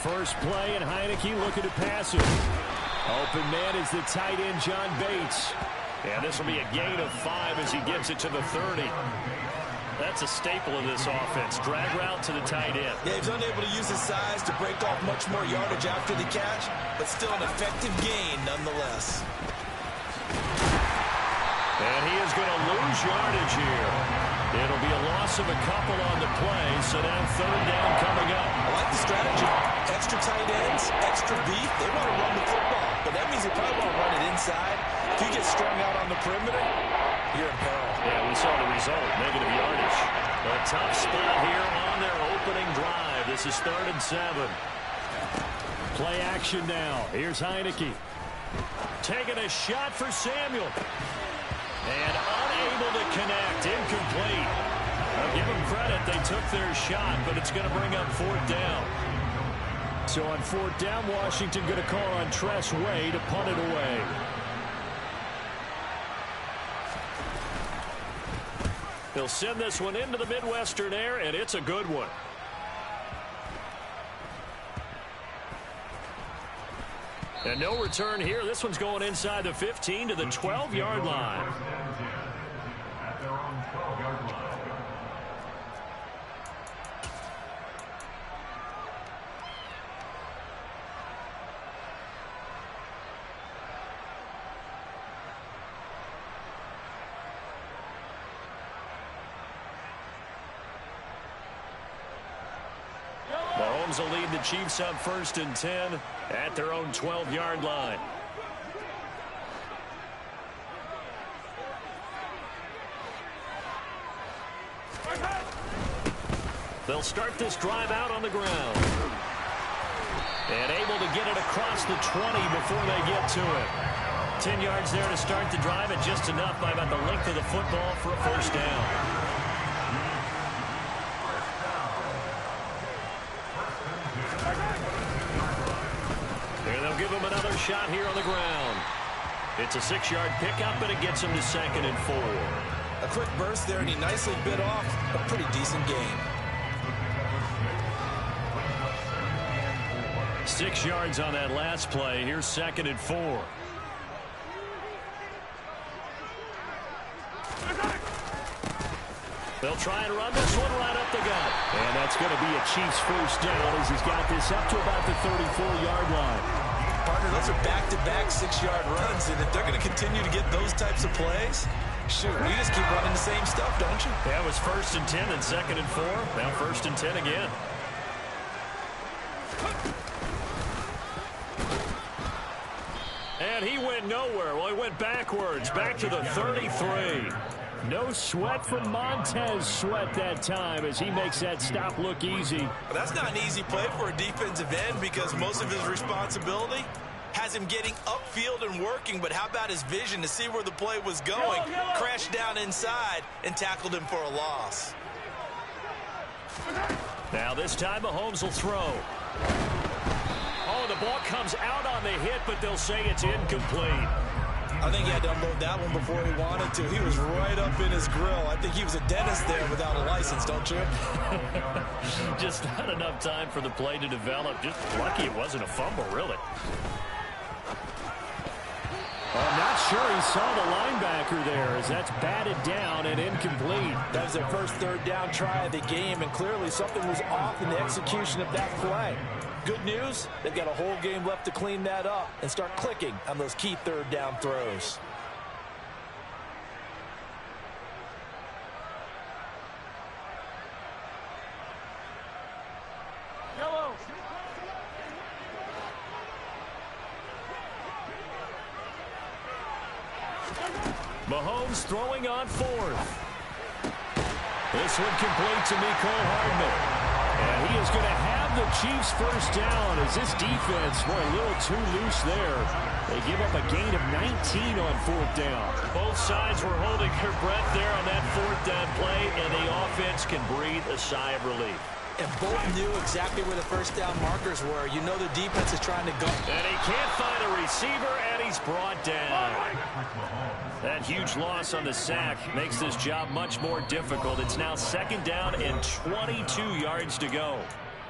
First play, and Heineke looking to pass it. Open man is the tight end, John Bates. And this will be a gain of 5 as he gets it to the 30. That's a staple of this offense. Drag route to the tight end. Yeah, he's unable to use his size to break off much more yardage after the catch, but still an effective gain nonetheless. And he is going to lose yardage here. It'll be a loss of a couple on the play, so now third down coming up. I like the strategy. Extra tight ends, extra beef. They want to run the football, but that means they probably want to run it inside. If you get strung out on the perimeter, you're in peril. Yeah, we saw the result, negative yardage. A tough spot here on their opening drive. This is 3rd and 7. Play action now. Here's Heineke. Taking a shot for Samuel. And unable to connect. Incomplete. I'll give them credit. They took their shot, but it's going to bring up 4th down. So on 4th down, Washington going to call on Tress Way to punt it away. He'll send this one into the Midwestern air, and it's a good one. And no return here. This one's going inside the 15 to the 12-yard line. Mahomes will lead the Chiefs up 1st and 10 at their own 12-yard line. They'll start this drive out on the ground. And able to get it across the 20 before they get to it. 10 yards there to start the drive, and just enough by about the length of the football for a 1st down. Give him another shot here on the ground. It's a 6-yard pickup, but it gets him to 2nd and 4. A quick burst there, and he nicely bit off a pretty decent gain. 6 yards on that last play. Here's 2nd and 4. They'll try and run this one right up the gut. And that's going to be a Chiefs 1st down as he's got this up to about the 34-yard line. Partner, those are back-to-back 6-yard runs, and if they're going to continue to get those types of plays, shoot, you just keep running the same stuff, don't you? Yeah, it was 1st and 10 and 2nd and 4. Now 1st and 10 again. And he went nowhere. Well, he went backwards, back to the 33. No sweat from Montez Sweat that time as he makes that stop look easy. Well, that's not an easy play for a defensive end because most of his responsibility has him getting upfield and working, but how about his vision to see where the play was going, crashed down inside, and tackled him for a loss. Now this time Mahomes will throw. Oh, the ball comes out on the hit, but they'll say it's incomplete. I think he had to unload that one before he wanted to. He was right up in his grill. I think he was a dentist there without a license, don't you? Just not enough time for the play to develop. Just lucky it wasn't a fumble, really. I'm not sure he saw the linebacker there as that's batted down and incomplete. That was their first 3rd down try of the game, and clearly something was off in the execution of that play. Good news, they've got a whole game left to clean that up and start clicking on those key 3rd down throws. Yellow. Mahomes throwing on 4th. This one complete to Mecole Hardman. And he is going to have the Chiefs 1st down as this defense were a little too loose there. They give up a gain of 19 on 4th down. Both sides were holding their breath there on that 4th down play, and the offense can breathe a sigh of relief. And both knew exactly where the 1st down markers were. You know the defense is trying to go. And he can't find a receiver, and he's brought down. That huge loss on the sack makes this job much more difficult. It's now 2nd down and 22 yards to go.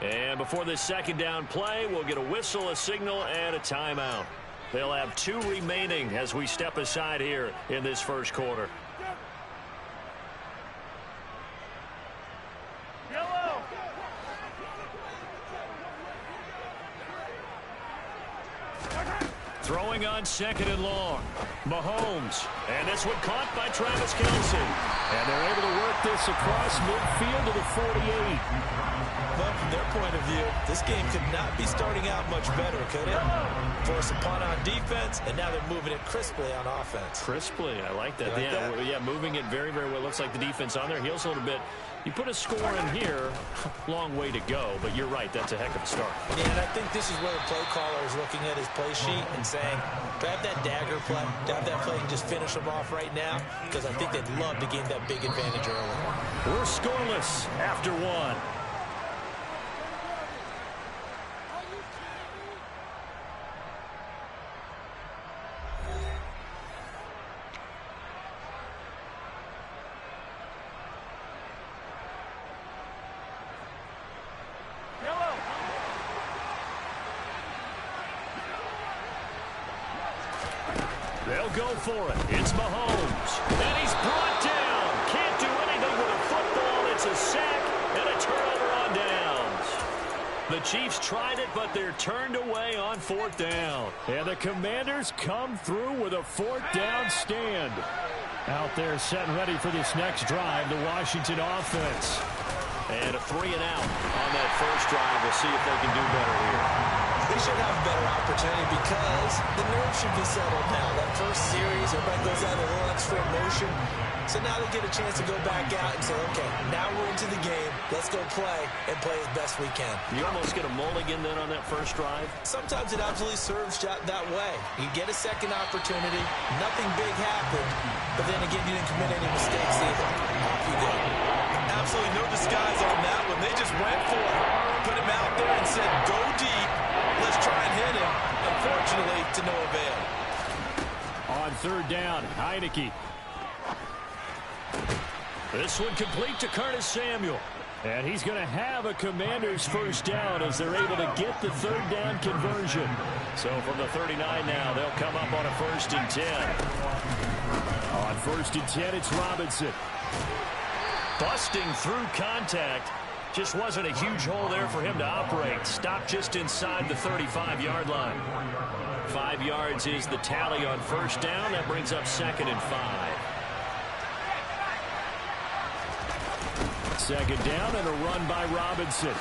And before this second down play, we'll get a whistle, a signal, and a timeout. They'll have 2 remaining as we step aside here in this first quarter. Throwing on 2nd and long. Mahomes. And this one caught by Travis Kelce. And they're able to work this across midfield to the 48. Well, from their point of view, this game could not be starting out much better, could it? Force a punt on defense, and now they're moving it crisply on offense. Crisply, I like that. You like that? Yeah, moving it very, very well. Looks like the defense on their heels a little bit. You put a score in here, long way to go, but you're right, that's a heck of a start. Yeah, and I think this is where the play caller is looking at his play sheet and saying, do I have that dagger play? Do I have that play and just finish them off right now? Because I think they'd love to gain that big advantage early. We're scoreless after 1. They'll go for it. It's Mahomes. And he's brought down. Can't do anything with a football. It's a sack and a turnover on downs. The Chiefs tried it, but they're turned away on 4th down. And the Commanders come through with a 4th down stand. Out there set and ready for this next drive, the Washington offense. And a 3 and out on that first drive. We'll see if they can do better here. They should have a better opportunity because the nerves should be settled now. That first series, everybody goes out a little extra emotion. So now they get a chance to go back out and say, okay, now we're into the game. Let's go play and play as best we can. You almost get a mulligan then on that first drive? Sometimes it absolutely serves that way. You get a second opportunity. Nothing big happened. But then again, you didn't commit any mistakes either. Off you go. Absolutely no disguise on that one. They just went for it. Put him out there and said, go deep. Let's try and hit him. Unfortunately, to no avail. On 3rd down, Heineke. This one complete to Curtis Samuel. And he's going to have a Commander's first down as they're able to get the 3rd down conversion. So from the 39 now, they'll come up on a 1st and 10. On 1st and 10, it's Robinson. Busting through contact. Just wasn't a huge hole there for him to operate. Stopped just inside the 35-yard line. 5 yards is the tally on 1st down. That brings up 2nd and 5. 2nd down and a run by Robinson.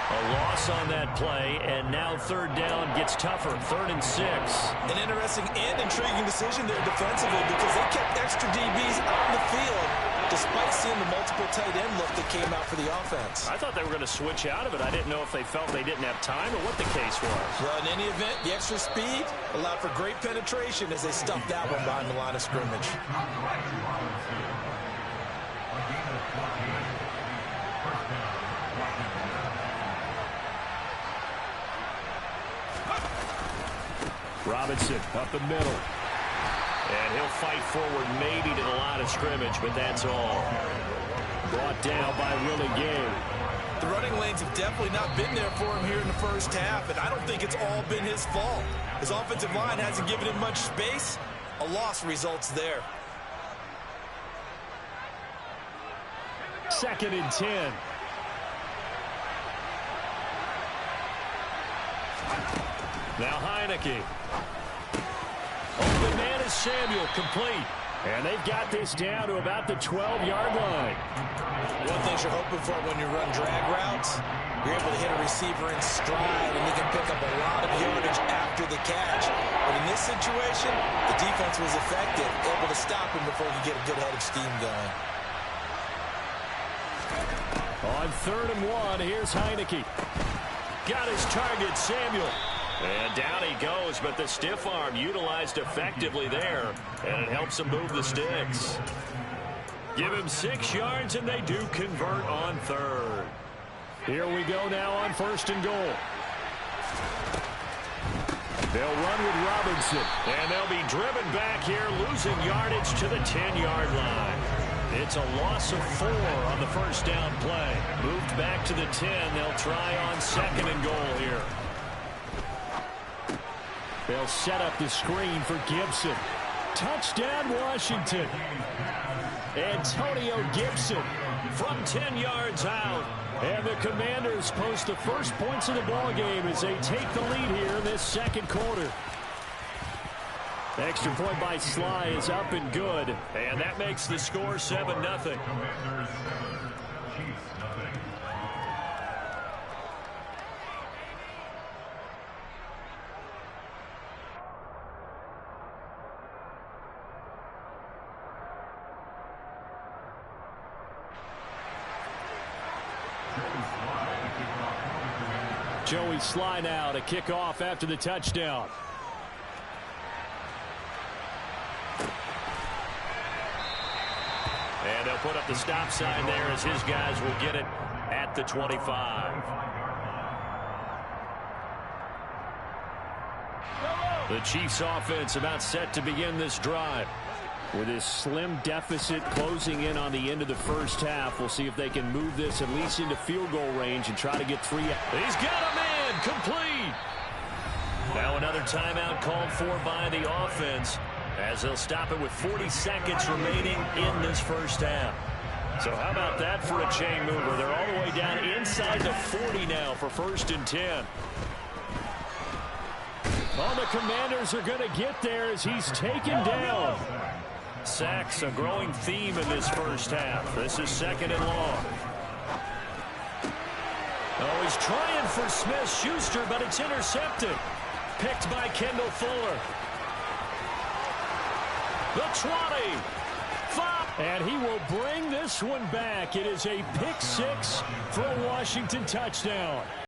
A loss on that play, and now 3rd down gets tougher. 3rd and 6. An interesting and intriguing decision there defensively because they kept extra DBs on the field despite seeing the multiple tight end look that came out for the offense. I thought they were going to switch out of it. I didn't know if they felt they didn't have time or what the case was. Well, in any event, the extra speed allowed for great penetration as they stuffed that one behind the line of scrimmage. Robinson up the middle. And he'll fight forward maybe to the line of scrimmage, but that's all. Brought down by Willie Gay. The running lanes have definitely not been there for him here in the first half, and I don't think it's all been his fault. His offensive line hasn't given him much space. A loss results there. 2nd and 10. Now Heineke. Open man is Samuel, complete. And they've got this down to about the 12-yard line. One thing you're hoping for when you run drag routes, you're able to hit a receiver in stride, and he can pick up a lot of yardage after the catch. But in this situation, the defense was effective, able to stop him before he could get a good head of steam going. On 3rd and 1, here's Heineke. Got his target, Samuel. And down he goes, but the stiff arm utilized effectively there, and it helps him move the sticks. Give him 6 yards, and they do convert on 3rd. Here we go now on 1st and goal. They'll run with Robinson, and they'll be driven back here, losing yardage to the 10-yard line. It's a loss of 4 on the first down play. Moved back to the 10. They'll try on 2nd and goal here. They'll set up the screen for Gibson. Touchdown, Washington. Antonio Gibson from 10 yards out. And the Commanders post the first points of the ballgame as they take the lead here in this second quarter. Extra point by Sly is up and good. And that makes the score 7-0. Joey Sly now to kick off after the touchdown. And they'll put up the stop sign there as his guys will get it at the 25. The Chiefs offense about set to begin this drive. With his slim deficit closing in on the end of the first half, we'll see if they can move this at least into field goal range and try to get 3. He's got a man complete. Now another timeout called for by the offense as they'll stop it with 40 seconds remaining in this first half. So how about that for a chain mover? They're all the way down inside the 40 now for 1st and 10. Well, the Commanders are going to get there as he's taken down. Sacks a growing theme in this first half. This is 2nd and long. Oh, he's trying for Smith-Schuster, but it's intercepted. Picked by Kendall Fuller. The 20. 5. And he will bring this one back. It is a pick 6 for a Washington touchdown.